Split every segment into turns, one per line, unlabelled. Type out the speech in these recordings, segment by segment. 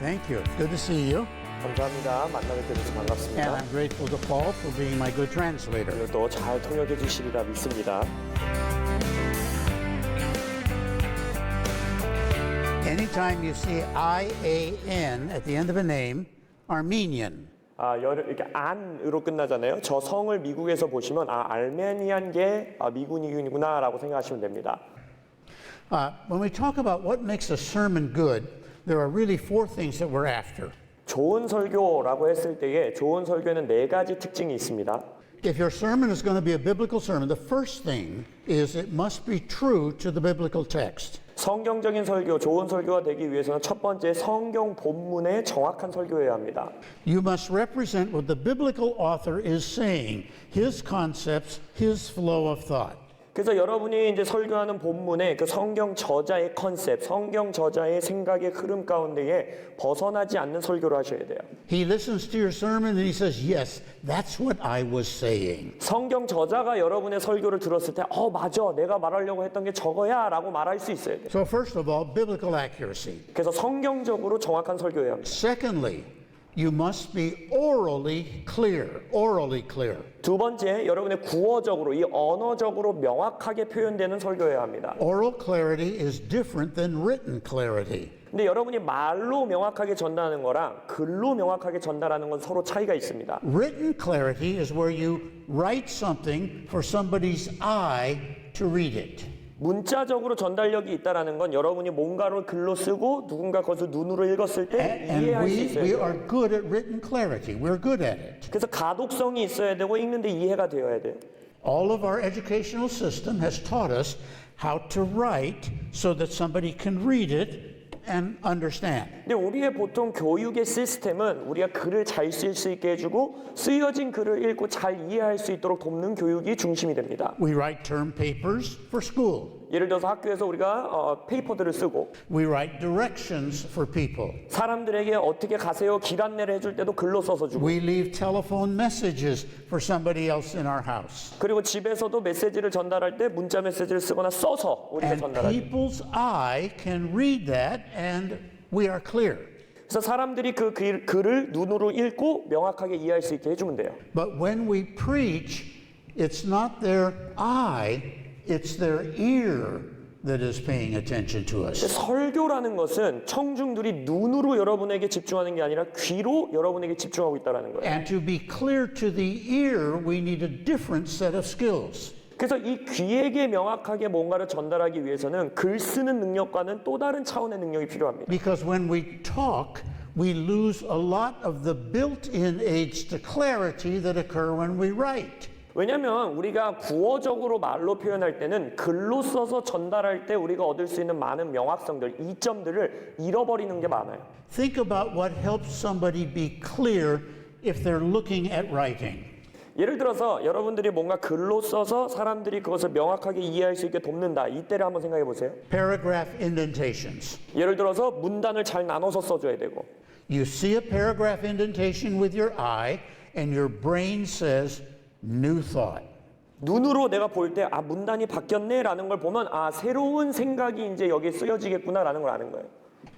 Thank you. Good to see you.
감사합니다. 만나게 돼서
And
반갑습니다.
I'm grateful to Paul for being my good translator.
오늘도 잘 통역해 주시리라 믿습니다.
Anytime you see I-A-N at the end of a name, Armenian.
이렇게 안으로 끝나잖아요. 저 성을 미국에서 보시면 알메니안계 미군이구나라고 생각하시면 됩니다.
When we talk about what makes a sermon good, there are really four things that we're after.
좋은 설교라고 했을 때에 좋은 설교에는 네 가지 특징이 있습니다.
If your sermon is going to be a biblical sermon, the first thing is it must be true to the biblical text.
성경적인 설교, 좋은 설교가 되기 위해서는 첫 번째 성경 본문에 정확한 설교여야 합니다.
You must represent what the biblical author is saying, his concepts, his flow of thought.
그래서 여러분이 이제 설교하는 본문에 그 성경 저자의 컨셉, 성경 저자의 생각의 흐름 가운데에 벗어나지 않는 설교를 하셔야 돼요.
He listens to your sermon and he says, yes, that's what I was saying.
성경 저자가 여러분의 설교를 들었을 때, 맞아, 내가 말하려고 했던 게 저거야 라고 말할 수 있어야 돼요.
So first of all, biblical accuracy.
그래서 성경적으로 정확한 설교여야 합니다.
Secondly, you must be orally clear. Orally clear.
두 번째, 여러분의 구어적으로, 이 언어적으로 명확하게 표현되는 설교여야 합니다.
Oral clarity is different than written clarity.
근데 여러분이 말로 명확하게 전달하는 거랑 글로 명확하게 전달하는 건 서로 차이가 있습니다.
Written clarity is where you write something for somebody's eye to read it.
문자적으로 전달력이 있다라는 건 여러분이 뭔가를 글로 쓰고 누군가 그것을 눈으로 읽었을 때
And
이해할 수
we
있어야
are
돼요.
good at written clarity. We're good at it.
그래서 가독성이 있어야 되고 읽는데 이해가 되어야 돼요.
All of our educational system has taught us how to write so that somebody can read it and understand.
근데 우리의 보통 교육의 시스템은 우리가 글을 잘 쓸 수 있게 해주고 쓰여진 글을 읽고 잘 이해할 수 있도록 돕는 교육이 중심이 됩니다.
We write term papers for school.
예를 들어서 학교에서 우리가 페이퍼들을 쓰고
We write directions for people.
사람들에게 어떻게 가세요 길 안내를 해줄 때도 글로 써서 주고
We leave telephone messages for somebody else in our house.
그리고 집에서도 메시지를 전달할 때 문자 메시지를 쓰거나 써서 우리가
And
전달하죠.
people's eye can read that and we are clear.
그래서 사람들이 그 글을 눈으로 읽고 명확하게 이해할 수 있게 해주면 돼요.
But when we preach, it's not their eye, it's their ear that is paying attention to us.
설교라는 것은 청중들이 눈으로 여러분에게 집중하는 게 아니라 귀로 여러분에게 집중하고 있다는 거예요.
And to be clear to the ear, we need a different set of skills.
그래서 이 귀에게 명확하게 뭔가를 전달하기 위해서는 글 쓰는 능력과는 또 다른 차원의 능력이 필요합니다.
Because when we talk, we lose a lot of the built-in aids to clarity that occur when we write.
왜냐하면 우리가 구어적으로 말로 표현할 때는 글로 써서 전달할 때 우리가 얻을 수 있는 많은 명확성들, 이점들을 잃어버리는 게 많아요.
Think about what helps somebody be clear if they're looking at writing.
예를 들어서 여러분들이 뭔가 글로 써서 사람들이 그것을 명확하게 이해할 수 있게 돕는다. 이때를 한번 생각해 보세요.
Paragraph indentations.
예를 들어서 문단을 잘 나눠서 써줘야 되고
You see a paragraph indentation with your eye and your brain says, new thought.
눈으로 내가 볼 때 문단이 바뀌었네 라는 걸 보면 새로운 생각이 이제 여기에 쓰여지겠구나 라는 걸 아는 거예요.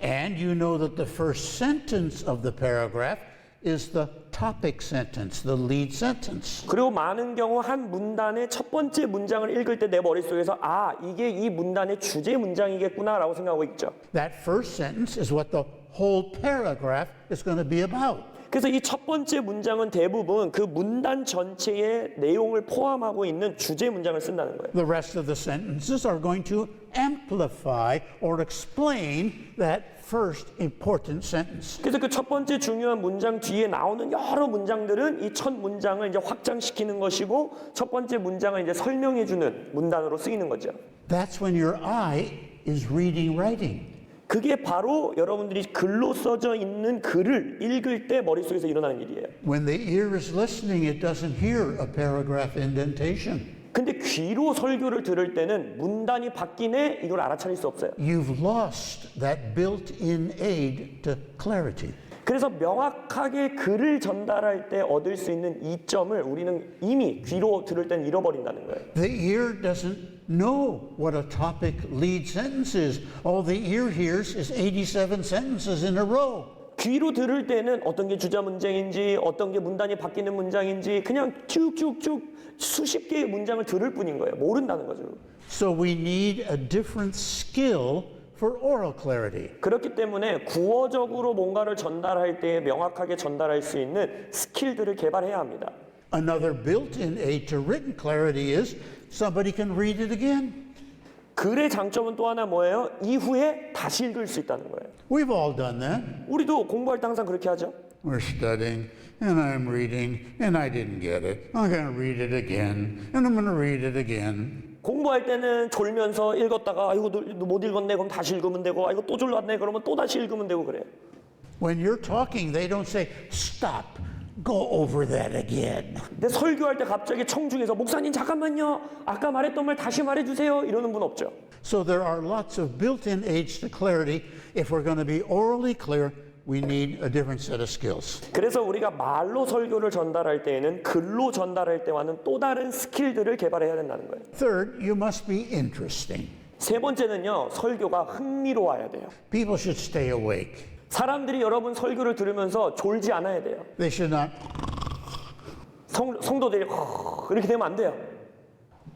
And you know that the first sentence of the paragraph is the topic sentence, the lead sentence.
그리고 많은 경우 한 문단의 첫 번째 문장을 읽을 때 내 머릿속에서 이게 이 문단의 주제 문장이겠구나 라고 생각하고 있죠.
That first sentence is what the whole paragraph is going to be about.
그래서 이 첫 번째 문장은 대부분 그 문단 전체의 내용을 포함하고 있는 주제 문장을 쓴다는 거예요.
The rest of the sentences are going to amplify or explain that first important sentence.
그래서 그 첫 번째 중요한 문장 뒤에 나오는 여러 문장들은 이 첫 문장을 이제 확장시키는 것이고 첫 번째 문장을 이제 설명해 주는 문단으로 쓰이는 거죠.
That's when your eye is reading writing.
그게 바로 여러분들이 글로 써져 있는 글을 읽을 때 머릿속에서 일어나는 일이에요.
When the ear is listening, it doesn't hear a paragraph indentation.
근데 귀로 설교를 들을 때는 문단이 바뀌네 이걸 알아차릴 수 없어요.
You've lost that built-in aid to clarity.
그래서 명확하게 글을 전달할 때 얻을 수 있는 이점을 우리는 이미 귀로 들을 때는 잃어버린다는 거예요.
The ear doesn't know what a topic lead sentence is. All the ear hears is 87 sentences in a row.
귀로 들을 때는 어떤 게 주자 문장인지 어떤 게 문단이 바뀌는 문장인지 그냥 쭉쭉쭉 수십 개의 문장을 들을 뿐인 거예요. 모른다는 거죠.
So we need a different skill for oral clarity.
그렇기 때문에 구어적으로 뭔가를 전달할 때 명확하게 전달할 수 있는 스킬들을 개발해야 합니다.
Another built-in aid to written clarity is somebody can read it again.
글의 장점은 또 하나 뭐예요? 이후에 다시 읽을 수 있다는 거예요.
We've all done that.
우리도 공부할 때 항상 그렇게 하죠.
We're studying, and I'm reading, and I didn't get it. I'm going to read it again, and I'm going to read it again.
공부할 때는 졸면서 읽었다가 아이고 못 읽었네 그럼 다시 읽으면 되고 아이고 또 졸랐네 그러면 또 다시 읽으면 되고 그래요.
When you're talking, they don't say, stop, go over that again.
근데 설교할 때 갑자기 청중에서 목사님 잠깐만요. 아까 말했던 말 다시 말해주세요. 이러는 분 없죠.
So there are lots of built-in aids to clarity. If we're going to be orally clear, we need a different set of skills.
그래서 우리가 말로 설교를 전달할 때에는 글로 전달할 때와는 또 다른 스킬들을 개발해야 된다는 거예요.
Third, you must be interesting.
세 번째는요. 설교가 흥미로워야 돼요.
People should stay awake.
사람들이 여러분 설교를 들으면서 졸지 않아야 돼요.
They should not.
성도들이 이렇게 되면 안 돼요.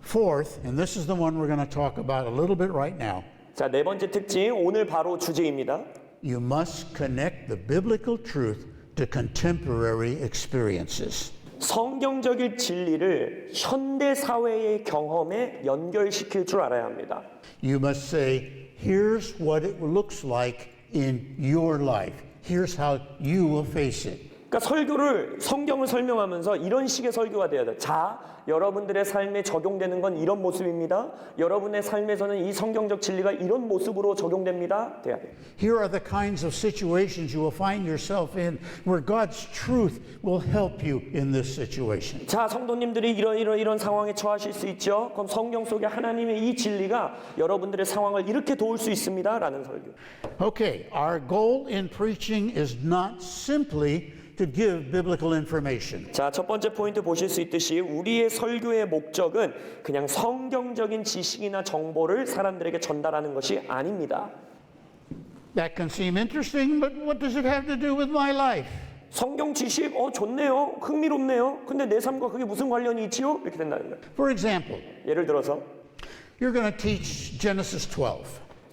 Fourth, and this is the one we're going to talk about a little bit right now.
자, 네 번째 특징 오늘 바로 주제입니다.
You must connect the biblical truth to contemporary experiences.
성경적인 진리를 현대 사회의 경험에 연결시킬 줄 알아야 합니다.
You must say, here's what it looks like in your life. Here's how you will face it.
그러니까 설교를 성경을 설명하면서 이런 식의 설교가 돼야 돼요. 자, 여러분들의 삶에 적용되는 건 이런 모습입니다. 여러분의 삶에서는 이 성경적 진리가 이런 모습으로 적용됩니다. 돼야 돼요.
Here are the kinds of situations you will find yourself in where God's truth will help you in this situation.
자, 성도님들이 이런 상황에 처하실 수 있죠. 그럼 성경 속에 하나님의 이 진리가 여러분들의 상황을 이렇게 도울 수 있습니다. 라는 설교.
Okay, our goal in preaching is not simply to give biblical information.
자, 첫 번째 포인트 보실 수 있듯이 우리의 설교의 목적은 그냥 성경적인 지식이나 정보를 사람들에게 전달하는 것이 아닙니다.
That can seem interesting, but what does it have to do with my life?
성경 지식 좋네요. 흥미롭네요. 근데 내 삶과 그게 무슨 관련이 있지요? 이렇게 된다는 거예요.
For example,
예를 들어서
you're going to teach Genesis 12.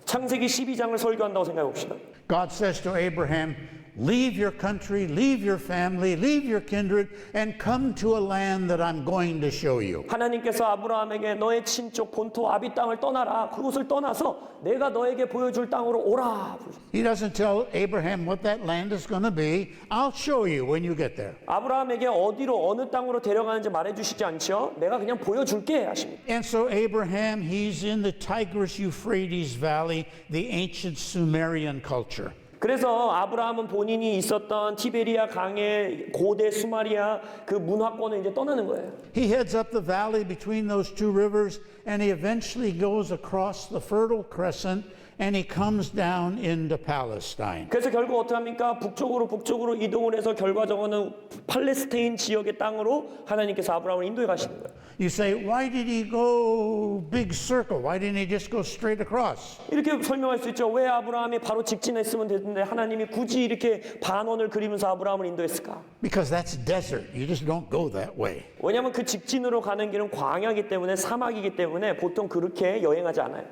창세기 12장을 설교한다고 생각해 봅시다.
God says to Abraham, leave your country, leave your family, leave your kindred, and come to a land that I'm going to show you.
하나님께서 아브라함에게 너의 친족 본토 아비 땅을 떠나라. 그곳을 떠나서 내가 너에게 보여줄 땅으로 오라.
He doesn't tell Abraham what that land is going to be. I'll show you when you get there.
아브라함에게 어디로 어느 땅으로 데려가는지 말해주시지 않죠. 내가 그냥 보여줄게 하십니다.
And so Abraham, he's in the Tigris-Euphrates Valley, the ancient Sumerian culture.
그래서 아브라함은 본인이 있었던 티베리아 강의 고대 수마리아 그 문화권을 이제 떠나는 거예요.
He heads up the valley between those two rivers, and he eventually goes across the Fertile Crescent, and he comes down into Palestine.
그래서 결국 어떻게 합니까? 북쪽으로 이동을 해서 결과적으로는 팔레스타인 지역의 땅으로 하나님께서 아브라함을 인도해 가시는 거예요.
You say, why did he go big circle? Why didn't he just go straight across?
이렇게 설명할 수 있죠. 왜 아브라함이 바로 직진했으면 됐는데 하나님이 굳이 이렇게 반원을 그리면서 아브라함을 인도했을까?
Because that's desert. You just don't go that way.
왜냐하면 그 직진으로 가는 길은 광야이기 때문에 사막이기 때문에 보통 그렇게 여행하지 않아요.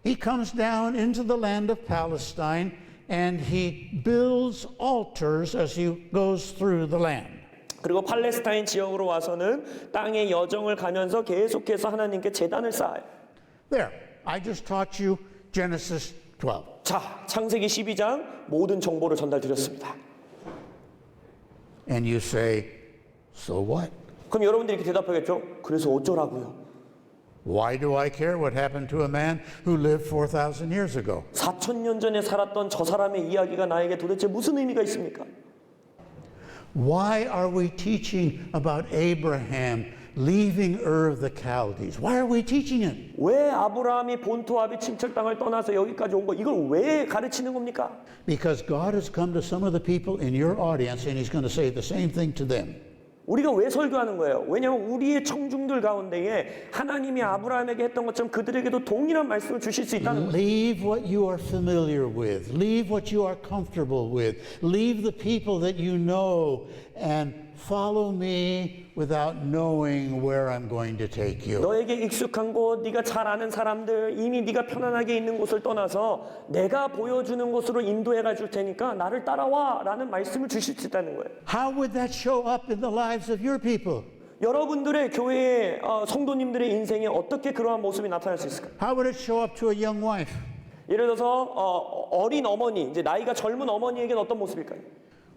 He comes down into the land of Palestine, and he builds altars as he goes through the land.
그리고 팔레스타인 지역으로 와서는 땅의 여정을 가면서 계속해서 하나님께 제단을 쌓아요.
There, I just taught you Genesis 12.
자, 창세기 12장 모든 정보를 전달드렸습니다.
And you say, so what?
그럼 여러분들이 이렇게 대답하겠죠? 그래서 어쩌라고요?
Why do I care what happened to a man who lived 4,000 years ago?
4,000년 전에 살았던 저 사람의 이야기가 나에게 도대체 무슨 의미가 있습니까?
Why are we teaching about Abraham leaving Ur of the Chaldees? Why are we teaching it?
왜 아브라함이 본토 아비 친척 땅을 떠나서 여기까지 온 거 이걸 왜 가르치는 겁니까?
Because God has come to some of the people in your audience and he's going to say the same thing to them.
우리가 왜 설교하는 거예요? 왜냐하면 우리의 청중들 가운데에 하나님이 아브라함에게 했던 것처럼 그들에게도 동일한 말씀을 주실 수 있다는 거예요.
Leave what you are familiar with. Leave what you are comfortable with. Leave the people that you know and follow me without knowing where I'm going to take you.
너에게 익숙한 곳, 네가 잘 아는 사람들, 이미 네가 편안하게 있는 곳을 떠나서 내가 보여주는 곳으로 인도해 가줄 테니까 나를 따라와 라는 말씀을 주실 수 있다는 거예요.
How would that show up in the lives of your people?
여러분들의 교회의 성도님들의 인생에 어떻게 그러한 모습이 나타날 수 있을까요?
How would it show up to a young wife?
예를 들어서 어린 어머니, 이제 나이가 젊은 어머니에게는 어떤 모습일까요?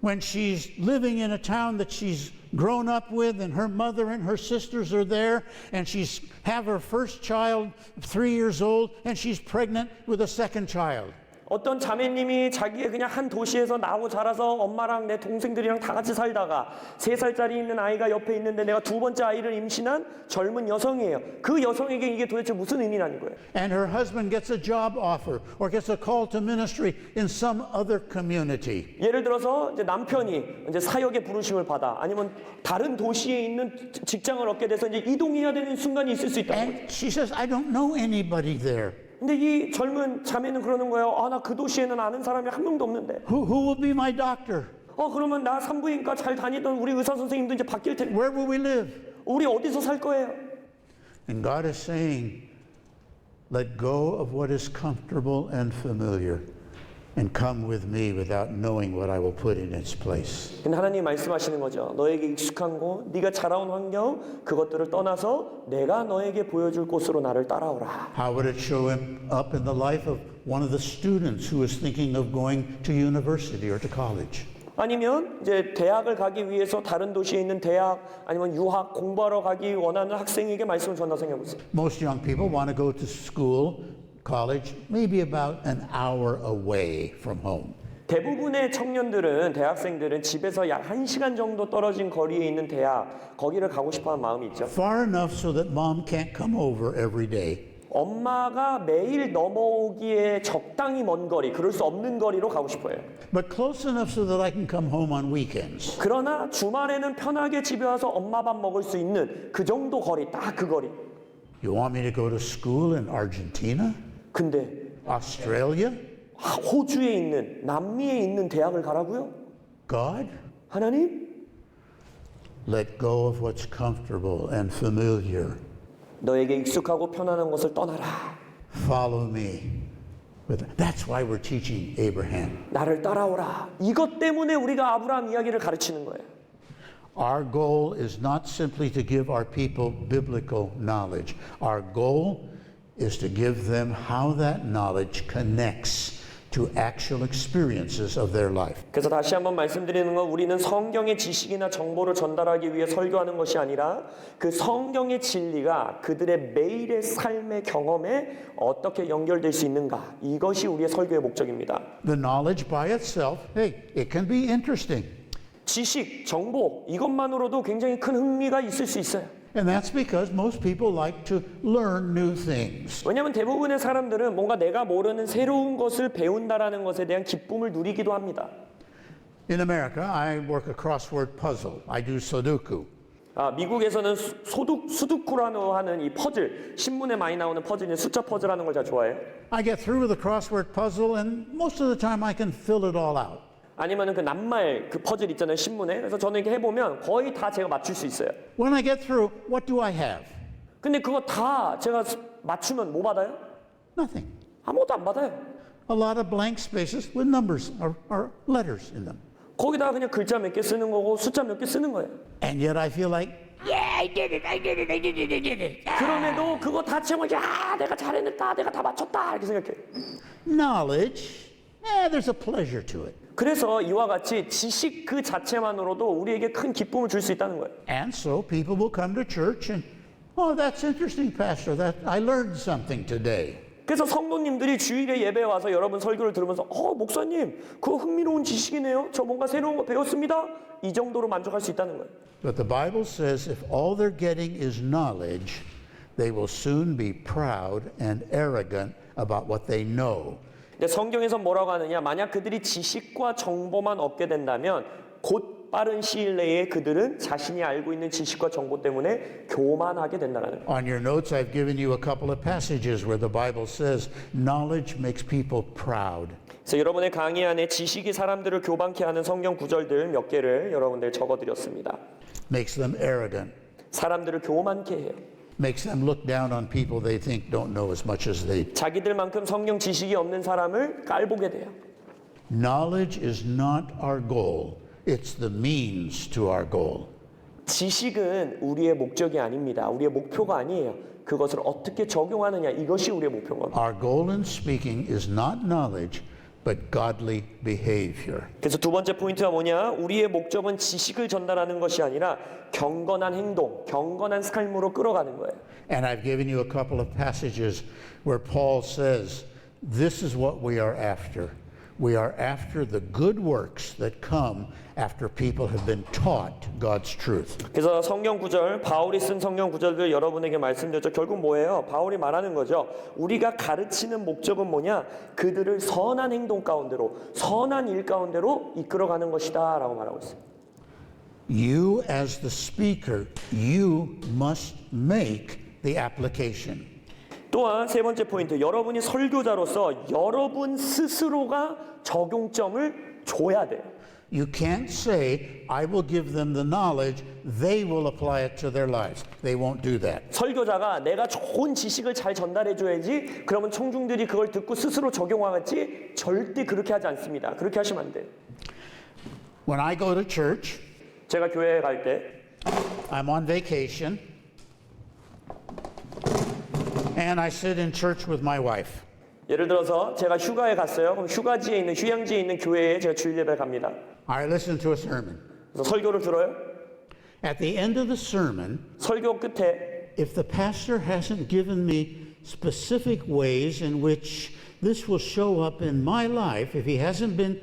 When she's living in a town that she's grown up with and her mother and her sisters are there and she's have her first child 3 years old and she's pregnant with a second child.
어떤 자매님이 자기의 그냥 한 도시에서 나고 자라서 엄마랑 내 동생들이랑 다 같이 살다가 3살짜리 있는 아이가 옆에 있는데 내가 두 번째 아이를 임신한 젊은 여성이에요. 그 여성에게 이게 도대체 무슨 의미라는 거예요?
And her husband gets a job offer or gets a call to ministry in some other community.
예를 들어서 이제 남편이 이제 사역의 부르심을 받아 아니면 다른 도시에 있는 직장을 얻게 돼서 이제 이동해야 되는 순간이 있을 수 있다는 거예요.
And she says, I don't know anybody there.
근데 이 젊은 자매는 그러는 거예요. 나 그 도시에는 아는 사람이 한 명도 없는데.
Who will be my doctor?
그러면 나 산부인과 잘 다니던 우리 의사 선생님도 이제 바뀔 텐데.
Where will we live?
우리 어디서 살 거예요?
And God is saying, let go of what is comfortable and familiar and come with me without knowing what I will put in its place.
근데 하나님 말씀하시는 거죠. 너에게 익숙한 곳, 네가 자라온 환경, 그것들을 떠나서 내가 너에게 보여줄 곳으로 나를 따라오라.
How would it show up in the life of one of the students who is thinking of going to university or to college?
아니면 이제 대학을 가기 위해서 다른 도시에 있는 대학 아니면 유학 공부하러 가기 원하는 학생에게 말씀을 전하 생각해 보세요.
Most young people want to go to school, college, maybe about an hour away from home.
대부분의 청년들은 대학생들은 집에서 약 1시간 정도 떨어진 거리에 있는 대학 거기를 가고 싶어하는 마음이 있죠.
Far enough so that mom can't come over every day.
엄마가 매일 넘어오기에 적당히 먼 거리, 그럴 수 없는 거리로 가고 싶어요.
But close enough so that I can come home on weekends.
그러나 주말에는 편하게 집에 와서 엄마 밥 먹을 수 있는 그 정도 거리, 딱 그 거리.
You want me to go to school in Argentina?
근데
Australia?
호주에 있는, 남미에 있는 대학을 가라고요?
God?
하나님?
Let go of what's comfortable and familiar.
너에게 익숙하고 편안한 것을 떠나라.
Follow me. That's why we're teaching Abraham.
나를 따라오라. 이것 때문에 우리가 아브라함 이야기를 가르치는 거예요.
Our goal is not simply to give our people biblical knowledge. Our goal is to give them how that knowledge connects to actual experiences of their life.
그래서 다시 한번 말씀드리는 건 우리는 성경의 지식이나 정보를 전달하기 위해 설교하는 것이 아니라 그 성경의 진리가 그들의 매일의 삶의 경험에 어떻게 연결될 수 있는가, 이것이 우리의 설교의 목적입니다.
The knowledge by itself, hey, it can be interesting.
지식, 정보 이것만으로도 굉장히 큰 흥미가 있을 수 있어요.
And that's because most people like to learn new things.
왜냐하면 대부분의 사람들은 뭔가 내가 모르는 새로운 것을 배운다라는 것에 대한 기쁨을 누리기도 합니다.
In America, I work a crossword puzzle. I do Sudoku.
미국에서는 수두쿠라고 하는 이 퍼즐, 신문에 많이 나오는 퍼즐, 숫자 퍼즐하는 걸 제가 좋아해요.
I get through with the crossword puzzle, and most of the time I can fill it all out.
아니면은 그 낱말 그 퍼즐 있잖아요, 신문에. 그래서 저는 이렇게 해보면 거의 다 제가 맞출 수 있어요.
When I get through, what do I have?
근데 그거 다 제가 맞추면 뭐 받아요?
Nothing.
아무것도 안 받아요.
A lot of blank spaces with numbers or letters in them.
거기다가 그냥 글자 몇 개 쓰는 거고 숫자 몇 개 쓰는 거예요.
And yet I feel like,
그럼에도 그거 다 채우면 내가 잘해냈다, 내가 다 맞췄다 이렇게 생각해요.
knowledge, there's a pleasure to it.
그래서 이와 같이 지식 그 자체만으로도 우리에게 큰 기쁨을 줄 수 있다는 거예요.
And so people will come to church and, oh, that's interesting, Pastor. I learned something today.
그래서 성도님들이 주일에 예배에 와서 여러분 설교를 들으면서 목사님 그거 흥미로운 지식이네요. 저 뭔가 새로운 거 배웠습니다. 이 정도로 만족할 수 있다는 거예요.
But the Bible says if all they're getting is knowledge, they will soon be proud and arrogant about what they know.
근데 성경에서 뭐라고 하느냐, 만약 그들이 지식과 정보만 얻게 된다면 곧 빠른 시일 내에 그들은 자신이 알고 있는 지식과 정보 때문에 교만하게 된다는 거예요.
On your notes, I've given you a couple of passages where the Bible says knowledge makes people proud.
그래서 여러분의 강의 안에 지식이 사람들을 교만케 하는 성경 구절들 몇 개를 여러분들 적어드렸습니다.
Makes them arrogant.
사람들을 교만케 해요.
Makes them look down on people they think don't know as much as they.
자기들만큼 성경 지식이 없는 사람을 깔보게 돼요.
Knowledge is not our goal. It's the means to our goal.
지식은 우리의 목적이 아닙니다. 우리의 목표가 아니에요. 그것을 어떻게 적용하느냐 이것이 우리의 목표인 겁니다.
Our goal in speaking is not knowledge, but godly behavior.
그래서 두 번째 포인트가 뭐냐? 우리의 목적은 지식을 전달하는 것이 아니라 경건한 행동, 경건한 삶으로 끌어가는 거예요.
And I've given you a couple of passages where Paul says, this is what we are after. We are after the good works that come after people have been taught God's truth.
그래서 성경 구절, 바울이 쓴 성경 구절들 여러분에게 말씀드렸죠. 결국 뭐예요? 바울이 말하는 거죠. 우리가 가르치는 목적은 뭐냐? 그들을 선한 행동 가운데로, 선한 일 가운데로 이끌어가는 것이다 라고 말하고 있어요.
You as the speaker, you must make the application.
또한 세 번째 포인트, 여러분이 설교자로서 여러분 스스로가 적용점을 줘야 돼요.
You can't say, I will give them the knowledge, they will apply it to their lives. They won't do that.
설교자가 내가 좋은 지식을 잘 전달해 줘야지 그러면 청중들이 그걸 듣고 스스로 적용하겠지 절대 그렇게 하지 않습니다. 그렇게 하시면 안 돼요.
When I go to church,
제가 교회에 갈 때
I'm on vacation, and I sit in church with my wife.
예를 들어서 제가 휴가에 갔어요. 그럼 휴가지에 있는 휴양지에 있는 교회에 제가 주일 예배 갑니다.
I listen to a sermon.
그래서 설교를 들어요.
At the end of the sermon,
설교 끝에
if the pastor hasn't given me specific ways in which this will show up in my life, if he hasn't been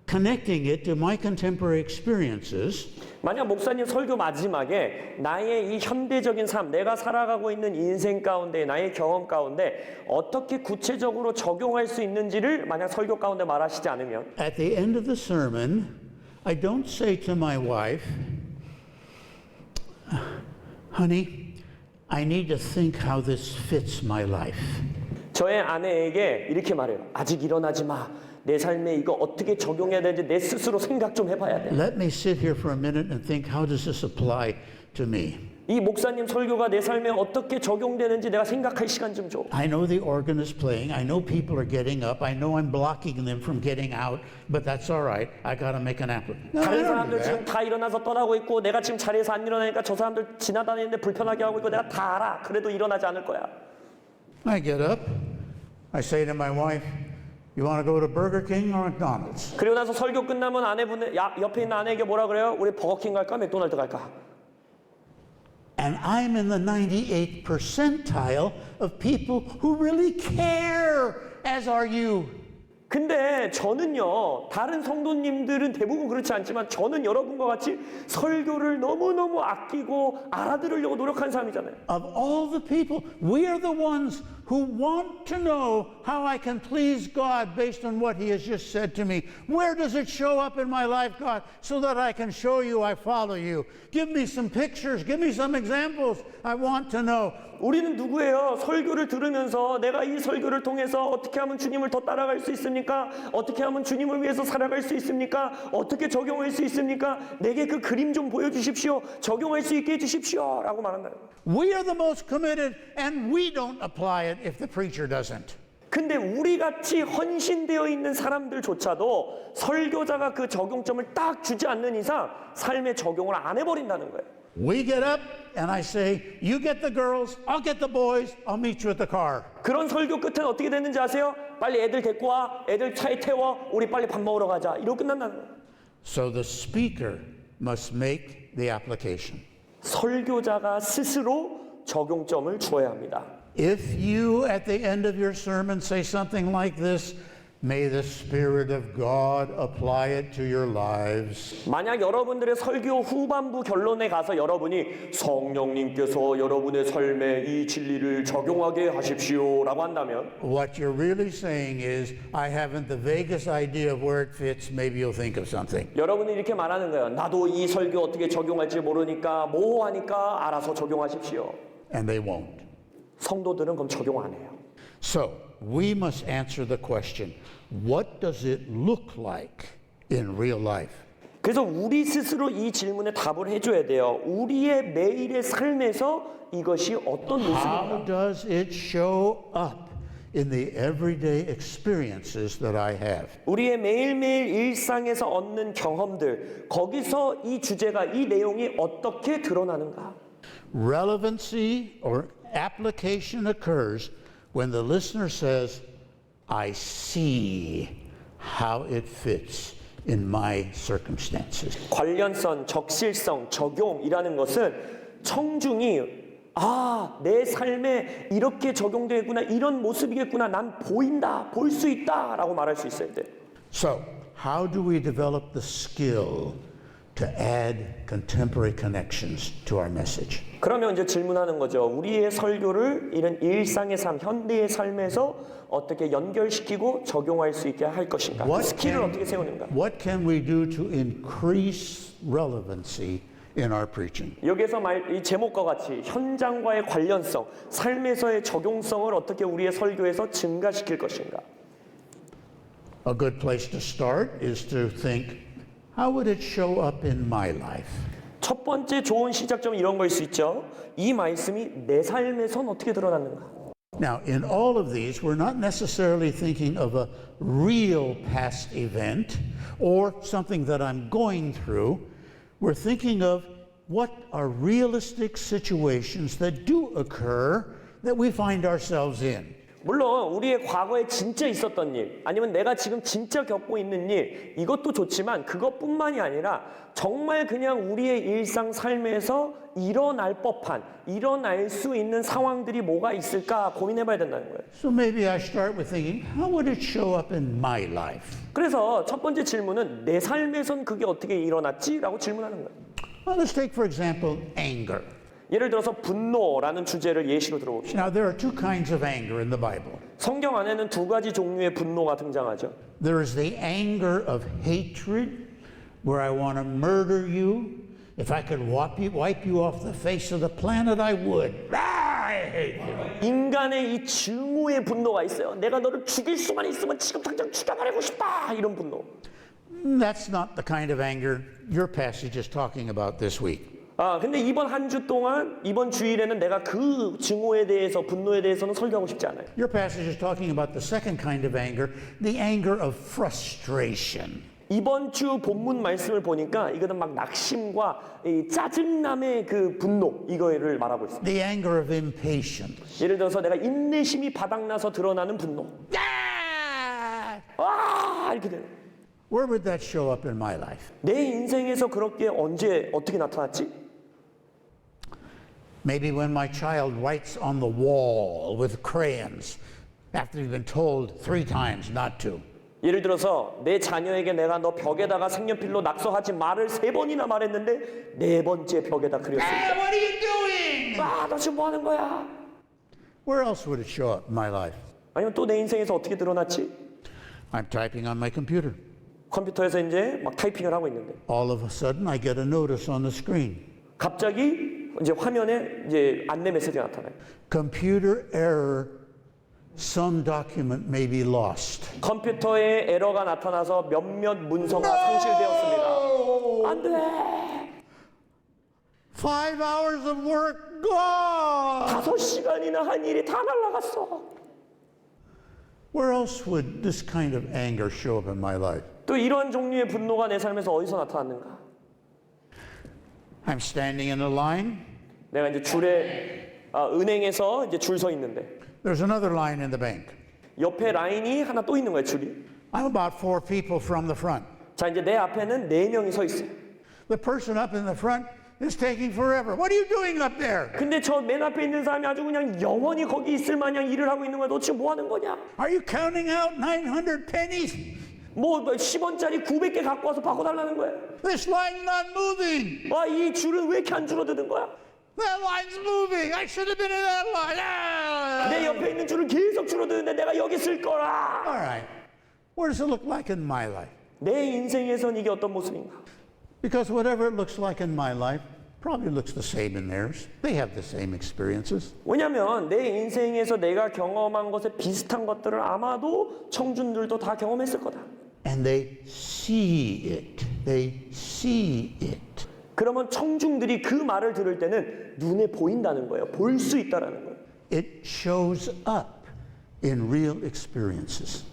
connecting it to my contemporary experiences,
만약 목사님 설교 마지막에 나의 이 현대적인 삶, 내가 살아가고 있는 인생 가운데, 나의 경험 가운데 어떻게 구체적으로 적용할 수 있는지를 만약 설교 가운데 말하시지 않으면
at the end of the sermon, I don't say to my wife, honey, I need to think how this fits my life.
저의 아내에게 이렇게 말해요. 아직 일어나지 마. 내 삶에 이거 어떻게 적용해야 되는지 내 스스로 생각 좀 해봐야 돼.
Let me sit here for a minute and think, how does this apply to me?
이 목사님 설교가 내 삶에 어떻게 적용되는지 내가 생각할 시간 좀 줘.
I know the organ is playing. I know people are getting up. I know I'm blocking them from getting out, but that's all right. I got to make an application. No, I
다른
don't do
사람들 지금
that.
다 일어나서 떠나고 있고 내가 지금 자리에서 안 일어나니까 저 사람들 지나다니는데 불편하게 하고 있고 내가 다 알아. 그래도 일어나지 않을 거야.
I get up. I say to my wife, you want to go to Burger King or McDonald's?
그리고 나서 설교 끝나면 아내분 옆에 있는 아내에게 뭐라 그래요? 우리 버거킹 갈까? 맥도날드 갈까?
And I'm in the 98th percentile of people who really care, as are you.
근데 저는요, 다른 성도님들은 대부분 그렇지 않지만 저는 여러분과 같이 설교를 너무너무 아끼고 알아들으려고 노력한 사람이잖아요.
Of all the people, we are the ones who want to know how I can please God based on what He has just said to me. Where does it show up in my life, God, so that I can show you I follow you? Give me some pictures. Give me some examples. I want to know.
우리는 누구예요? 설교를 들으면서 내가 이 설교를 통해서 어떻게 하면 주님을 더 따라갈 수 있습니까? 어떻게 하면 주님을 위해서 살아갈 수 있습니까? 어떻게 적용할 수 있습니까? 내게 그 그림 좀 보여주십시오. 적용할 수 있게 해주십시오. 라고 말한다.
We are the most committed, and we don't apply it if the preacher doesn't.
근데 우리 같이 헌신되어 있는 사람들조차도 설교자가 그 적용점을 딱 주지 않는 이상 삶에 적용을 안 해버린다는 거예요.
We get up and I say, you get the girls, I'll get the boys, I'll meet you at the car.
그런 설교 끝은 어떻게 됐는지 아세요? 빨리 애들 데리고 와, 애들 차에 태워, 우리 빨리 밥 먹으러 가자. 이러고 끝난다는 거예요.
So the speaker must make the application.
설교자가 스스로 적용점을 주어야 합니다.
If you at the end of your sermon say something like this, May the Spirit of God apply it to your lives.
만약 여러분들의 설교 후반부 결론에 가서 여러분이 성령님께서 여러분의 삶에 이 진리를 적용하게 하십시오라고 한다면
What you're really saying is, I haven't the vaguest idea of where it fits. Maybe you'll think of something.
여러분이 이렇게 말하는 거예요. 나도 이 설교 어떻게 적용할지 모르니까 모호하니까 알아서 적용하십시오.
And they won't.
성도들은 그럼 적용 안 해요.
So, we must answer the question, what does it look like in real life?
그래서 우리 스스로 이 질문에 답을 해줘야 돼요. 우리의 매일의 삶에서 이것이 어떤
How
모습인가?
does it show up in the everyday experiences that I have?
우리의 매일매일 일상에서 얻는 경험들, 거기서 이 주제가, 이 내용이 어떻게 드러나는가?
Relevancy or application occurs when the listener says, I see how it fits in my circumstances.
관련성, 적실성, 적용이라는 것은 청중이 내 삶에 이렇게 적용되겠구나, 이런 모습이겠구나, 난 보인다, 볼 수 있다 라고 말할 수 있어야 돼요.
So, how do we develop the skill to add contemporary connections to our message?
그러면 이제 질문하는 거죠. 우리의 설교를 이런 일상의 삶, 현대의 삶에서 어떻게 연결시키고 적용할 수 있게 할 것인가? 그 스킬을 어떻게 세우는가?
What can we do to increase relevancy in our preaching?
여기에서 이 제목과 같이 현장과의 관련성, 삶에서의 적용성을 어떻게 우리의 설교에서 증가시킬 것인가?
A good place to start is to think, how would it show up in my life?
첫 번째 좋은 시작점은 이런 거일 수 있죠. 이 말씀이 내 삶에선 어떻게 드러났는가?
Now, in all of these, we're not necessarily thinking of a real past event or something that I'm going through. We're thinking of what are realistic situations that do occur that we find ourselves in.
물론 우리의 과거에 진짜 있었던 일, 아니면 내가 지금 진짜 겪고 있는 일, 이것도 좋지만 그것뿐만이 아니라 정말 그냥 우리의 일상 삶에서 일어날 법한, 일어날 수 있는 상황들이 뭐가 있을까 고민해봐야 된다는 거예요.
So maybe I start with thinking, how would it show up in my life?
그래서 첫 번째 질문은 내 삶에선 그게 어떻게 일어났지? 라고 질문하는 거예요.
Well, let's take, for example, anger.
예를 들어서 분노라는 주제를 예시로 들어봅시다.
Now, there are two kinds of anger in the Bible.
성경 안에는 두 가지 종류의 분노가 등장하죠.
There is the anger of hatred, where I want to murder you. If I could wipe you off the face of the planet, I would. I hate you.
인간의 이 증오의 분노가 있어요. 내가 너를 죽일 수만 있으면 지금 당장 죽여버리고 싶다. 이런 분노.
That's not the kind of anger your passage is talking about this week.
근데 이번 한 주 동안, 이번 주일에는 내가 그 증오에 대해서, 분노에 대해서는 설교하고 싶지 않아요.
Your passage is talking about the second kind of anger, the anger of frustration.
이번 주 본문 말씀을 보니까 이거는 막 낙심과 이 짜증남의 그 분노, 이거를 말하고 있습니다.
The anger of impatience.
예를 들어서 내가 인내심이 바닥나서 드러나는 분노. 이렇게 되는.
Where would that show up in my life?
내 인생에서 그렇게 언제 어떻게 나타났지?
Maybe when my child writes on the wall with crayons after he's been told 3 times not to.
예를 들어서 내 자녀에게 내가 너 벽에다가 색연필로 낙서하지 말을 3번이나 말했는데 4번째 벽에다 그렸습니다.
Hey, what are you doing?
너 지금 뭐 하는 거야?
Where else would it show up in my life?
아니면 또 내 인생에서 어떻게 드러났지?
I'm typing on my computer.
컴퓨터에서 이제 막 타이핑을 하고 있는데
All of a sudden I get a notice on the screen.
갑자기 이제 화면에 이제 안내 메시지가 나타나요.
Computer error. Some document may be lost.
컴퓨터에 에러가 나타나서 몇몇 문서가 상실되었습니다. 안 돼.
5 hours of work gone.
5시간이나 한 일이 다 날아갔어.
Where else would this kind of anger show up in my life?
또 이런 종류의 분노가 내 삶에서 어디서 나타났는가?
I'm standing in a line.
내가 이제 은행에서 이제 줄 서 있는데
There's another line in the bank.
옆에 라인이 하나 또 있는 거예요, 줄이.
I'm about 4 people from the front.
자, 이제 내 앞에는 4명이 서 있어요.
The person up in the front it's taking forever. What are you doing up there?
근데 저 맨 앞에 있는 사람이 아주 그냥 영원히 거기 있을 마냥 일을 하고 있는 거야. 너 지금 뭐 하는 거냐?
Are you counting out 900 pennies?
뭐 10원짜리 900개 갖고 와서 바꿔달라는 거야.
This line's not moving.
이 줄은 왜 이렇게 안 줄어드는 거야?
That line's moving. I should have been in that line. Ah!
내 옆에 있는 줄은 계속 줄어드는데 내가 여기 있을 거라.
All right. What does it look like in my life?
내 인생에선 이게 어떤 모습인가?
Because whatever it looks like in my life probably looks the same in theirs. They have the same experiences.
왜냐면 내 인생에서 내가 경험한 것에 비슷한 것들을 아마도 청중들도 다 경험했을 거다.
And they see it. They see it.
그러면 청중들이 그 말을 들을 때는 눈에 보인다는 거예요. 볼 수 있다라는 거예요.
It shows up in real experiences.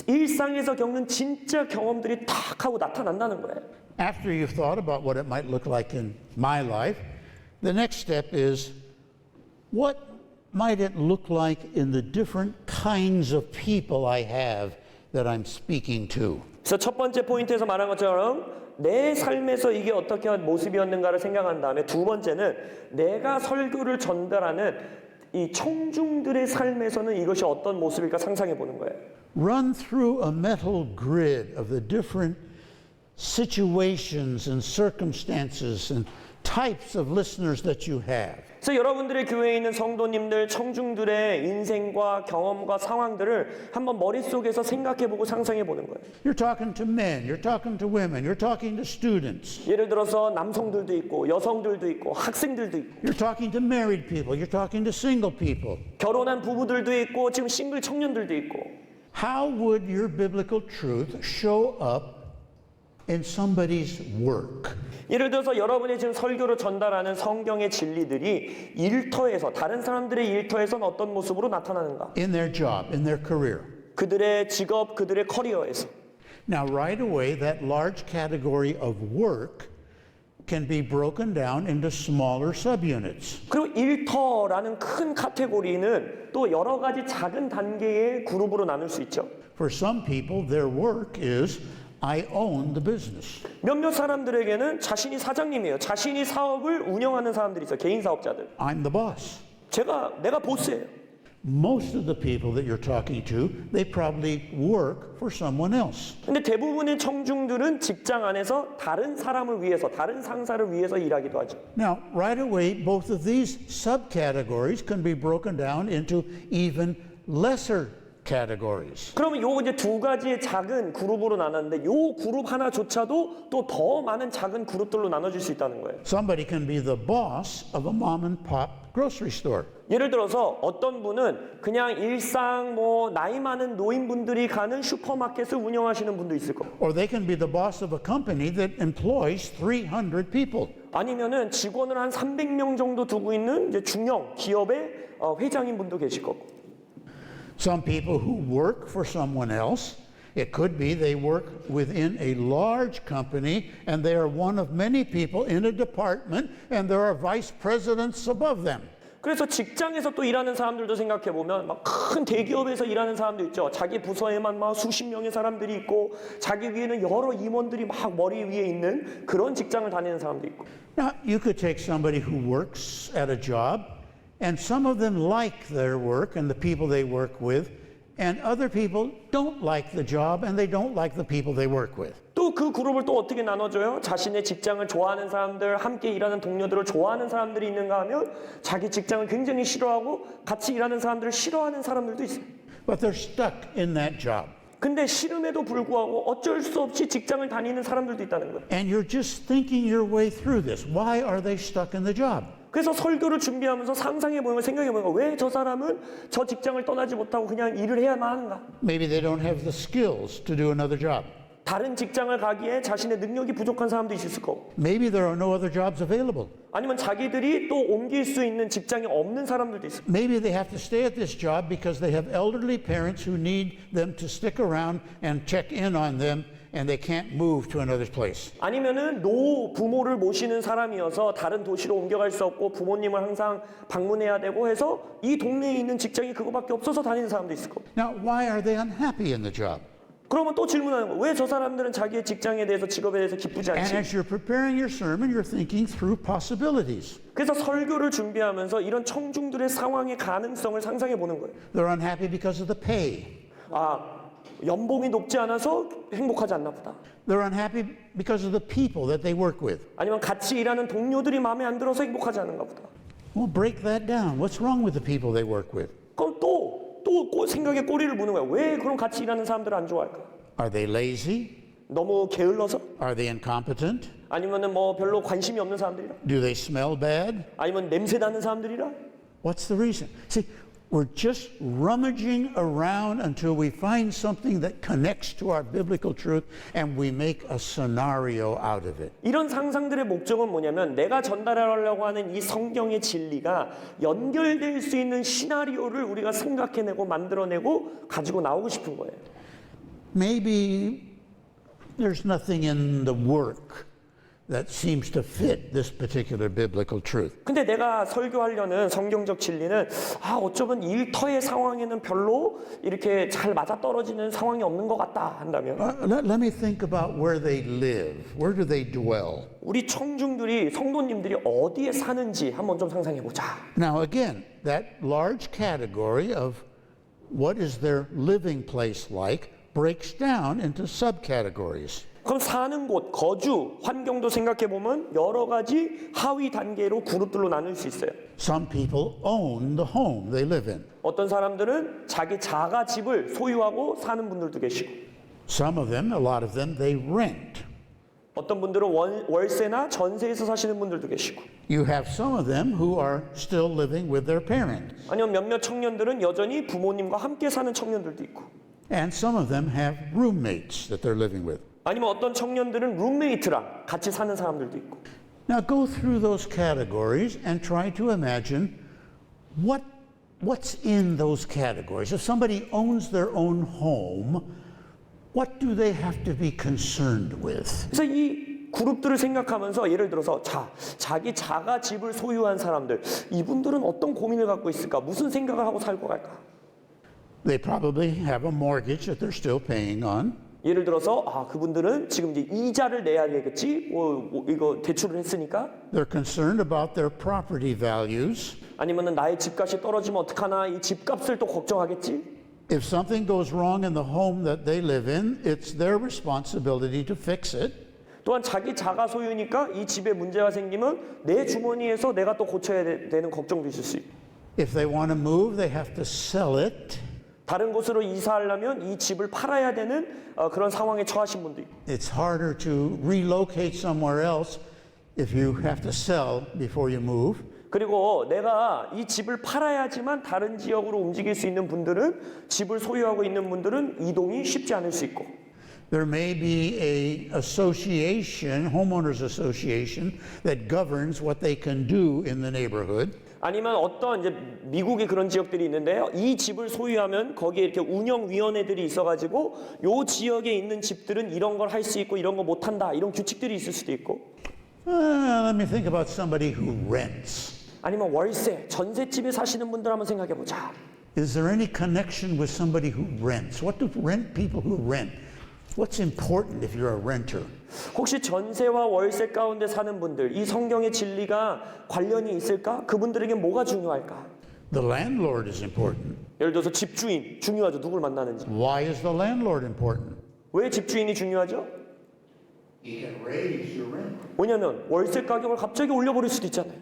일상에서 겪는 진짜 경험들이 탁 하고 나타난다는 거예요.
After you've thought about what it might look like in my life, the next step is what might it look like in the different kinds of people I have that I'm speaking to?
그래서 첫 번째 포인트에서 말한 것처럼 내 삶에서 이게 어떻게 모습이었는가를 생각한 다음에 두 번째는 내가 설교를 전달하는 이 청중들의 삶에서는 이것이 어떤 모습일까 상상해 보는 거예요.
Run through a mental grid of the different situations and circumstances and types of listeners that you have.
그래서 여러분들의 교회에 있는 성도님들, 청중들의 인생과 경험과 상황들을 한번 머릿속에서 생각해보고 상상해보는 거예요.
You're talking to men, you're talking to women, you're talking to students.
예를 들어서 남성들도 있고 여성들도 있고 학생들도 있고
You're talking to married people, you're talking to single people.
결혼한 부부들도 있고 지금 싱글 청년들도 있고
How would your biblical truth show up in somebody's work?
예를 들어서 여러분이 지금 설교로 전달하는 성경의 진리들이 일터에서 다른 사람들의 일터에서는 어떤 모습으로 나타나는가?
In their job, in their career.
그들의 직업, 그들의 커리어에서.
Now, right away, that large category of work can be broken down into smaller subunits.
그리고 일터라는 큰 카테고리는 또 여러 가지 작은 단계의 그룹으로 나눌 수 있죠.
For some people, their work is I own the business.
몇몇 사람들에게는 자신이 사장님이에요. 자신이 사업을 운영하는 사람들이 있어요. 개인 사업자들.
I'm the boss.
내가 보스예요.
Most of the people that you're talking to, they probably work for someone else.
근데 대부분의 청중들은 직장 안에서 다른 사람을 위해서, 다른 상사를 위해서 일하기도 하죠.
Now, right away, both of these subcategories can be broken down into even lesser categories.
그러면 요 이제 두 가지의 작은 그룹으로 나눴는데 요 그룹 하나조차도 또 더 많은 작은 그룹들로 나눠질 수 있다는 거예요.
Somebody can be the boss of a mom and pop grocery store.
예를 들어서 어떤 분은 그냥 일상 나이 많은 노인분들이 가는 슈퍼마켓을 운영하시는 분도 있을 거고.
Or they can be the boss of a company that employs 300 people.
아니면은 직원을 한 300명 정도 두고 있는 이제 중형 기업의 회장인 분도 계실 거고.
Some people who work for someone else, it could be they work within a large company and they are one of many people in a department and there are vice presidents above them.
그래서 직장에서 또 일하는 사람들도 생각해 보면 막 큰 대기업에서 일하는 사람도 있죠. 자기 부서에만 막 수십 명의 사람들이 있고 자기 위에는 여러 임원들이 막 머리 위에 있는 그런 직장을 다니는 사람도 있고.
Now, you could take somebody who works at a job and some of them like their work and the people they work with, and other people don't like the job and they don't like the people they work with.
또 그 그룹을 또 어떻게 나눠줘요? 자신의 직장을 좋아하는 사람들, 함께 일하는 동료들을 좋아하는 사람들이 있는가 하면 자기 직장을 굉장히 싫어하고 같이 일하는 사람들을 싫어하는 사람들도 있어요.
But they're stuck in that job.
근데 싫음에도 불구하고 어쩔 수 없이 직장을 다니는 사람들도 있다는 거예요.
And you're just thinking your way through this. Why are they stuck in the job?
그래서 설교를 준비하면서 상상해보면 생각해보면 왜 저 사람은 저 직장을 떠나지 못하고 그냥 일을 해야만 하는가?
Maybe they don't have the skills to do another job.
다른 직장을 가기에 자신의 능력이 부족한 사람도 있을 거고.
Maybe there are no other jobs available.
아니면 자기들이 또 옮길 수 있는 직장이 없는 사람들도 있을 거고.
Maybe they have to stay at this job because they have elderly parents who need them to stick around and check in on them and they can't move to another place.
아니면은 부모를 모시는 사람이어서 다른 도시로 옮겨갈 수 없고 부모님을 항상 방문해야 되고 해서 이 동네에 있는 직장이 그거밖에 없어서 다니는 사람도 있을 거고.
Now, why are they unhappy in the job?
그러면 또 질문하는 거예요. 왜 저 사람들은 자기의 직장에 대해서 직업에 대해서 기쁘지
And
않지?
as you're preparing your sermon, you're thinking through possibilities.
그래서 설교를 준비하면서 이런 청중들의 상황의 가능성을 상상해 보는 거예요.
They're unhappy because of the pay.
연봉이 높지 않아서 행복하지 않나 보다.
They're unhappy because of the people that they work with.
아니면 같이 일하는 동료들이 마음에 안 들어서 행복하지 않은가 보다.
Well, break that down. What's wrong with the people they work with?
그럼 또 생각에 꼬리를 무는 거야. 왜 그럼 같이 일하는 사람들을 안 좋아할까?
Are they lazy?
너무 게을러서?
Are they incompetent?
아니면은 뭐 별로 관심이 없는 사람들이라?
Do they smell bad?
아니면 냄새 나는 사람들이라?
What's the reason? See, we're just rummaging around until we find something that connects to our biblical truth and we make a scenario out of it.
이런 상상들의 목적은 뭐냐면 내가 전달하려고 하는 이 성경의 진리가 연결될 수 있는 시나리오를 우리가 생각해내고 만들어내고 가지고 나오고 싶은 거예요.
Maybe there's nothing in the work that seems to fit this particular biblical truth.
근데 내가 설교하려는 성경적 진리는 어쩌면 일터의 상황에는 별로 이렇게 잘 맞아떨어지는 상황이 없는 것 같다 한다면
Let me think about where they live. Where do they dwell?
우리 청중들이 성도님들이 어디에 사는지 한번 좀 상상해 보자.
Now again, that large category of what is their living place like breaks down into subcategories.
그럼 사는 곳, 거주, 환경도 생각해 보면 여러 가지 하위 단계로 그룹들로 나눌 수 있어요.
Some people own the home they live in.
어떤 사람들은 자기 자가 집을 소유하고 사는 분들도 계시고
Some of them, a lot of them, they rent.
어떤 분들은 월세나 전세에서 사시는 분들도 계시고
You have some of them who are still living with their parents.
아니면 몇몇 청년들은 여전히 부모님과 함께 사는 청년들도 있고
And some of them have roommates that they're living with.
아니면 어떤 청년들은 룸메이트랑 같이 사는 사람들도 있고
Now go through those categories and try to imagine what's in those categories. If somebody owns their own home, what do they have to be concerned with?
그래서 이 그룹들을 생각하면서 예를 들어서 자기 자가 집을 소유한 사람들 이분들은 어떤 고민을 갖고 있을까? 무슨 생각을 하고 살고 갈까?
They probably have a mortgage that they're still paying on.
예를 들어서 그분들은 지금 이제 이자를 내야 되겠지. 이거 대출을 했으니까.
They're concerned about their property values.
아니면은 나의 집값이 떨어지면 어떡하나 이 집값을 또 걱정하겠지.
If something goes wrong in the home that they live in, it's their responsibility to fix it.
또한 자기 자가 소유니까 이 집에 문제가 생기면 내 주머니에서 내가 또 고쳐야 되는 걱정도 있을 수 있고.
If they want to move, they have to sell it.
다른 곳으로 이사하려면 이 집을 팔아야 되는 그런 상황에 처하신 분도 있고.
It's harder to relocate somewhere else if you have to sell before you move.
그리고 내가 이 집을 팔아야지만 다른 지역으로 움직일 수 있는 분들은 집을 소유하고 있는 분들은 이동이 쉽지 않을 수 있고.
There may be a association, homeowners association, that governs what they can do in the neighborhood.
아니면 어떤 이제 미국에 그런 지역들이 있는데요. 이 집을 소유하면 거기에 이렇게 운영위원회들이 있어가지고 요 지역에 있는 집들은 이런 걸 할 수 있고 이런 거 못 한다 이런 규칙들이 있을 수도 있고.
Let me think about somebody who rents.
아니면 월세, 전셋집에 사시는 분들 한번 생각해 보자.
Is there any connection with somebody who rents? What do people who rent? What's important if you're a renter?
혹시 전세와 월세 가운데 사는 분들, 이 성경의 진리가 관련이 있을까? 그분들에게 뭐가 중요할까?
The landlord is important.
예를 들어서 집주인 중요하죠. 누굴 만나는지.
Why is the landlord important?
왜 집주인이 중요하죠?
He can raise your rent.
왜냐하면 월세 가격을 갑자기 올려버릴 수도 있잖아요.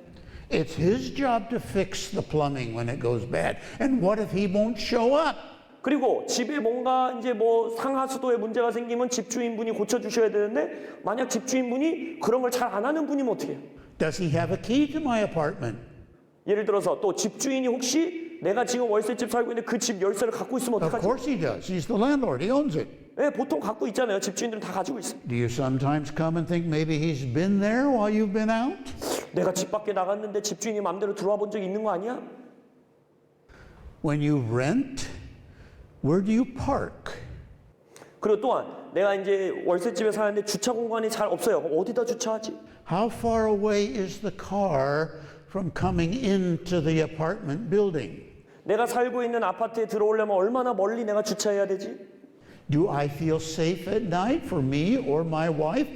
It's his job to fix the plumbing when it goes bad. And what if he won't show up?
그리고 집에 뭔가 이제 뭐 상하수도에 문제가 생기면 집주인분이 고쳐주셔야 되는데 만약 집주인분이 그런 걸 잘 안 하는 분이면 어떻게 해요?
Does he have a key to my apartment?
예를 들어서 또 집주인이 혹시 내가 지금 월세집 살고 있는데 그 집 열쇠를 갖고 있으면
Of
어떡하지?
course he does. He's the landlord. He owns it.
네, 보통 갖고 있잖아요. 집주인들은 다 가지고 있어요.
Do you sometimes come and think maybe he's been there while you've been out?
내가 집 밖에 나갔는데 집주인이 마음대로 들어와 본 적이 있는 거 아니야?
When you rent, where do you park?
그리고 또한 내가 이제 월세집에 사는데 주차 공간이 잘 없어요. 그럼 어디다 주차하지?
How far away is the car from coming into the apartment building?
내가 살고 있는 아파트에 들어오려면 얼마나 멀리 내가 주차해야 되지?
Do I feel safe at night for me or my wife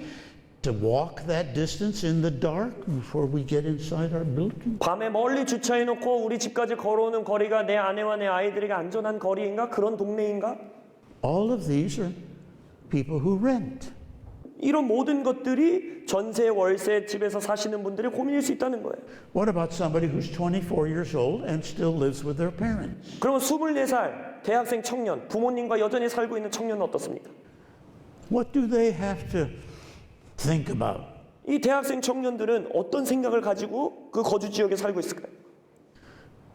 to walk that distance in the dark before we get inside our building?
밤에 멀리 주차해놓고 우리 집까지 걸어오는 거리가 내 아내와 내 아이들에게 안전한 거리인가? 그런 동네인가?
All of these are people who rent.
이런 모든 것들이 전세, 월세, 집에서 사시는 분들의 고민일 수 있다는 거예요.
What about somebody who's 24 years old and still lives with their parents?
그러면 24살 대학생 청년, 부모님과 여전히 살고 있는 청년은 어떻습니까?
What do they have to think about?
이 대학생 청년들은 어떤 생각을 가지고 그 거주 지역에 살고 있을까요?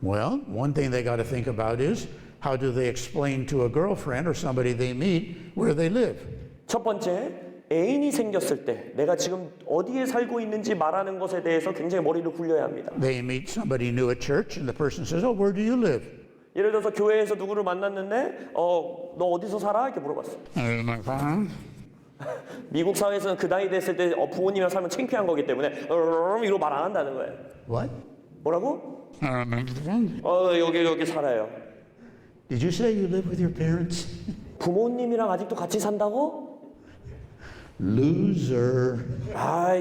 Well, one thing they got to think about is how do they explain to a girlfriend or somebody they meet where they live?
첫 번째, 애인이 생겼을 때 내가 지금 어디에 살고 있는지 말하는 것에 대해서 굉장히 머리를 굴려야 합니다.
They meet somebody new at church and the person says, "Oh, where do you live?"
예를 들어서 교회에서 누구를 만났는데 너 어디서 살아? 이렇게 물어봤어. 미국 사회에서는 그 나이 됐을 때 부모님이랑 살면 창피한 거기 때문에 이러고 말 안 한다는 거예요.
What?
뭐라고? 여기 살아요.
Did you say you live with your parents?
부모님이랑 아직도 같이 산다고?
Loser.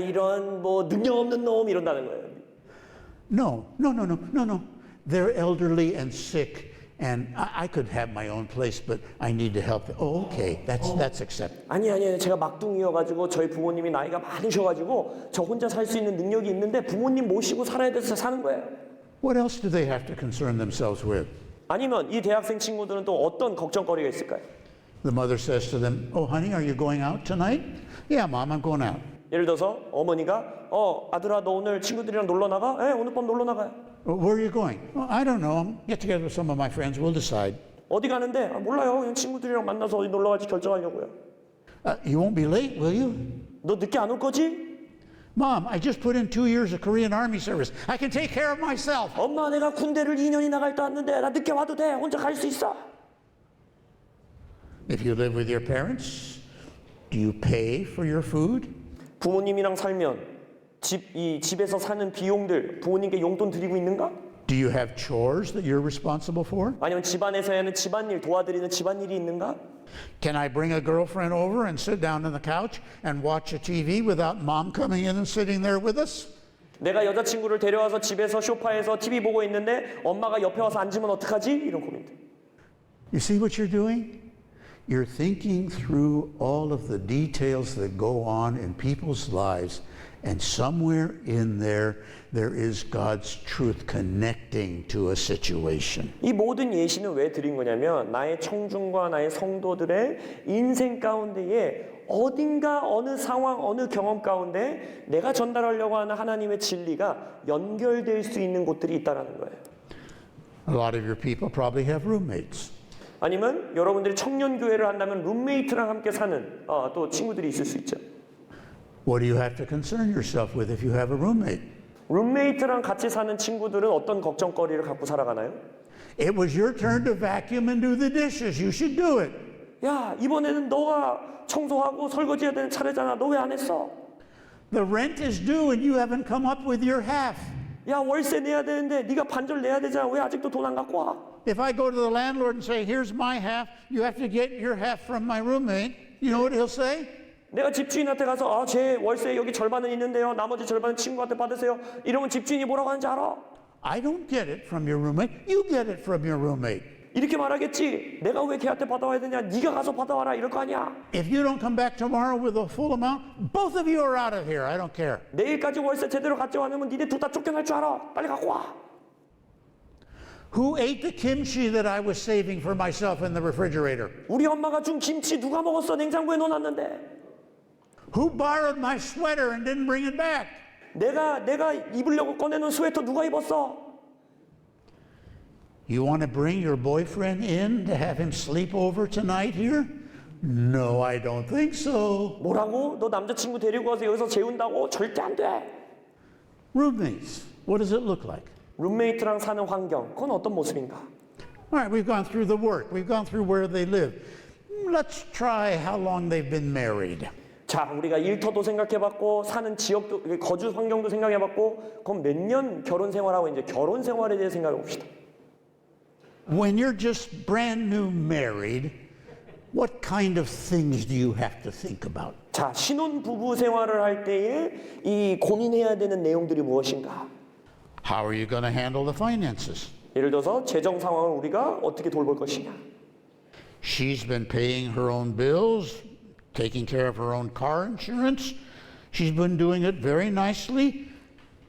이런 뭐 능력 없는 놈 이런다는 거예요.
No. They're elderly and sick, and I could have my own place, but I need to help them. Oh, okay, that's acceptable.
아니 제가 막둥이여가지고 저희 부모님이 나이가 많으셔가지고 저 혼자 살 수 있는 능력이 있는데 부모님 모시고 살아야 돼서 사는 거예요.
What else do they have to concern themselves with?
아니면 이 대학생 친구들은 또 어떤 걱정거리가 있을까요?
The mother says to them, "Oh, honey, are you going out tonight?" "Yeah, Mom, I'm going out."
예를 들어서 어머니가 아들아 너 오늘 친구들이랑 놀러 나가? 네, 오늘 밤 놀러 나가요.
Where are you going? "Oh, I don't know. I'm get together with some of my friends. We'll decide."
어디 가는데? 몰라요. 그냥 친구들이랑 만나서 어디 놀러 갈지 결정하려고요.
You won't be late, will you?
너 늦게 안 올 거지?
Mom, I just put in 2 years of Korean Army service. I can take care of myself.
엄마 내가 군대를 2년이나 갔다 왔는데 나 늦게 와도 돼. 혼자 갈 수 있어.
If you live with your parents, do you pay for your food?
부모님이랑 살면 집에서 사는 비용들 부모님께 용돈 드리고 있는가?
Do you have chores that you're responsible for?
아니면 집안에서 하는 집안일 도와드리는 집안일이 있는가?
Can I bring a girlfriend over and sit down on the couch and watch a TV without mom coming in and sitting there with us?
내가 여자친구를 데려와서 집에서 소파에서 TV 보고 있는데 엄마가 옆에 와서 앉으면 어떡하지? 이런 고민들.
You see what you're doing? You're thinking through all of the details that go on in people's lives, and somewhere in there is God's truth connecting to a situation.
이 모든 예시는 왜 드린 거냐면 나의 청중과 나의 성도들의 인생 가운데에 어딘가 어느 상황 어느 경험 가운데 내가 전달하려고 하는 하나님의 진리가 연결될 수 있는 곳들이 있다라는 거예요.
A lot of your people probably have roommates.
아니면 여러분들이 청년교회를 한다면 룸메이트랑 함께 사는 또 친구들이 있을 수 있죠.
What do you have to concern yourself with if you have a roommate?
룸메이트랑 같이 사는 친구들은 어떤 걱정거리를 갖고 살아가나요?
It was your turn to vacuum and do the dishes. You should do it.
야, 이번에는 너가 청소하고 설거지해야 되는 차례잖아. 너 왜 안 했어?
The rent is due and you haven't come up with your half.
야, 월세 내야 되는데 네가 반절 내야 되잖아. 왜 아직도 돈 안 갖고 와?
If I go to the landlord and say, "Here's my half, you have to get your half from my roommate," you know what he'll say?
내가 집주인한테 가서 제 월세 여기 절반은 있는데요. 나머지 절반은 친구한테 받으세요. 이러면 집주인이 뭐라고 하는지 알아?
I don't get it from your roommate. You get it from your roommate.
이렇게 말하겠지. 내가 왜 걔한테 받아와야 되냐? 네가 가서 받아와라. 이럴 거 아니야.
If you don't come back tomorrow with a full amount, both of you are out of here. I don't care.
내일까지 월세 제대로 가져와 놓으면 니네 둘 다 쫓겨날 줄 알아. 빨리 갖고 와.
Who ate the kimchi that I was saving for myself in the refrigerator?
우리 엄마가 준 김치 누가 먹었어? 냉장고에 넣어놨는데.
Who borrowed my sweater and didn't bring it back?
내가 입으려고 꺼내놓은 스웨터 누가 입었어?
You want to bring your boyfriend in to have him sleep over tonight here? No, I don't think so.
뭐라고? 너 남자친구 데리고 와서 여기서 재운다고? 절대 안 돼.
Roommates, what does it look like?
룸메이트랑 사는 환경, 그건 어떤 모습인가?
All right, we've gone through the work. We've gone through where they live. Let's try how long they've been married.
자, 우리가 일터도 생각해봤고 사는 지역도 거주 환경도 생각해봤고 그럼 몇 년 결혼 생활하고 이제 결혼 생활에 대해 생각해 봅시다.
When you're just brand new married, What kind of things do you have to think about?
자, 신혼 부부 생활을 할 때에 이 고민해야 되는 내용들이 무엇인가?
How are you going to handle the finances?
예를 들어서 재정 상황을 우리가 어떻게 돌볼 것이냐?
She's been paying her own bills, taking care of her own car insurance. She's been doing it very nicely.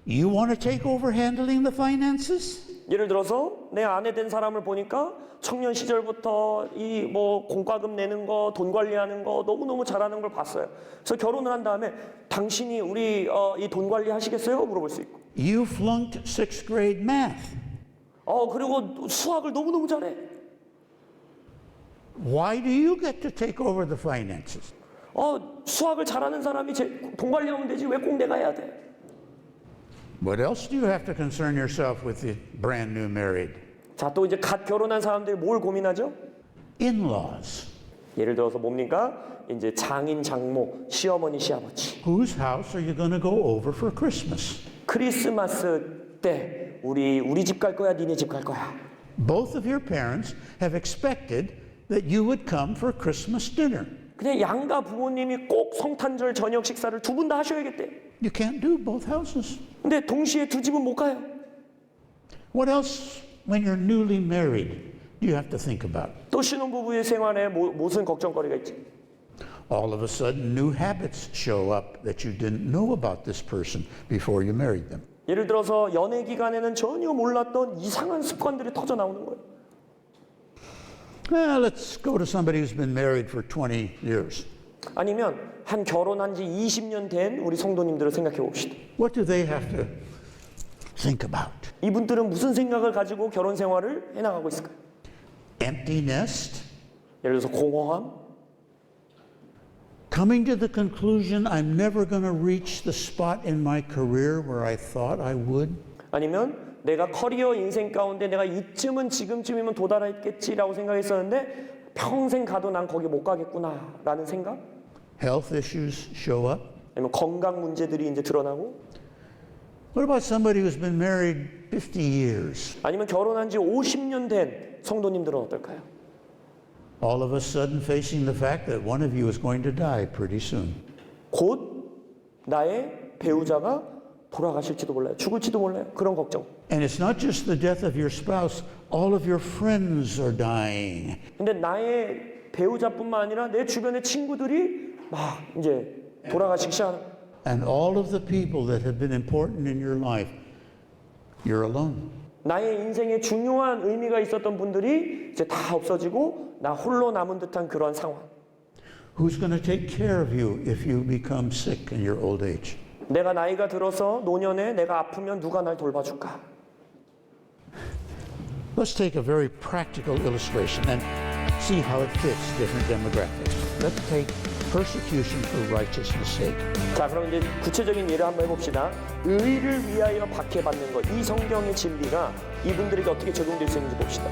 You want to take over handling the finances?
예를 들어서 내 아내 된 사람을 보니까 청년 시절부터 이 뭐 공과금 내는 거, 돈 관리하는 거 너무너무 잘하는 걸 봤어요. 그래서 결혼을 한 다음에 당신이 우리 이 돈 관리 하시겠어요? 물어볼 수 있고.
You flunked 6th grade math.
그리고 수학을 너무너무 잘해.
Why do you get to take over the finances?
수학을 잘하는 사람이 돈 관리하면 되지 왜 꼭 내가 해야 돼?
What else do you have to concern yourself with the brand new married?
자, 또 이제 갓 결혼한 사람들이 뭘 고민하죠?
In-laws.
예를 들어서 뭡니까? 이제 장인, 장모, 시어머니, 시아버지.
Whose house are you going to go over for Christmas?
크리스마스 때 우리 집 갈 거야, 니네 집 갈 거야.
Both of your parents have expected that you would come for Christmas dinner.
근데 양가 부모님이 꼭 성탄절 저녁 식사를 두 분 다 하셔야겠대.
You can't do both houses.
근데 동시에 두 집은 못 가요.
What else, when you're newly married, do you have to think about?
또 신혼부부의 생활에 무슨 걱정거리가 있지?
All of a sudden, new habits show up that you didn't know about this person before you married them.
예를 들어서 연애 기간에는 전혀 몰랐던 이상한 습관들이 터져 나오는 거예요.
Well, let's go to somebody who's been married for 20 years.
아니면 한 결혼한 지 20년 된 우리 성도님들을 생각해 봅시다.
What do they have to think about?
이분들은 무슨 생각을 가지고 결혼 생활을 해나가고 있을까요?
Empty nest?
예를 들어서 공허함?
Coming to the conclusion I'm never going to reach the spot in my career where I thought I would?
아니면 내가 커리어 인생 가운데 내가 이쯤은 지금쯤이면 도달했겠지라고 생각했었는데 평생 가도 난 거기 못 가겠구나 라는 생각?
Health issues show up?
아니면 건강 문제들이 이제 드러나고?
What about somebody who's been married 50 years?
아니면 결혼한 지 50년 된 성도님들은 어떨까요?
All of a sudden facing the fact that one of you is going to die pretty soon.
곧 나의 배우자가 돌아가실지도 몰라요. 죽을지도 몰라요. 그런 걱정.
And it's not just the death of your spouse, all of your friends are dying.
근데 나의 배우자뿐만 아니라 내 주변의 친구들이 막 이제 돌아가시기 시작하는.
And all of the people that have been important in your life, you're alone.
나의 인생에 중요한 의미가 있었던 분들이 이제 다 없어지고 나 홀로 남은 듯한 그런 상황.
Who's going to take care of you if you become sick in your old age?
내가 나이가 들어서 노년에 내가 아프면 누가 날 돌봐줄까?
Let's take a very practical illustration and see how it fits different demographics. Let's take persecution for righteousness' sake.
자, 그럼 이제 구체적인 예를 한번 해봅시다. 의를 위하여 박해받는 것, 이 성경의 진리가 이분들에게 어떻게 적용될 수 있는지 봅시다.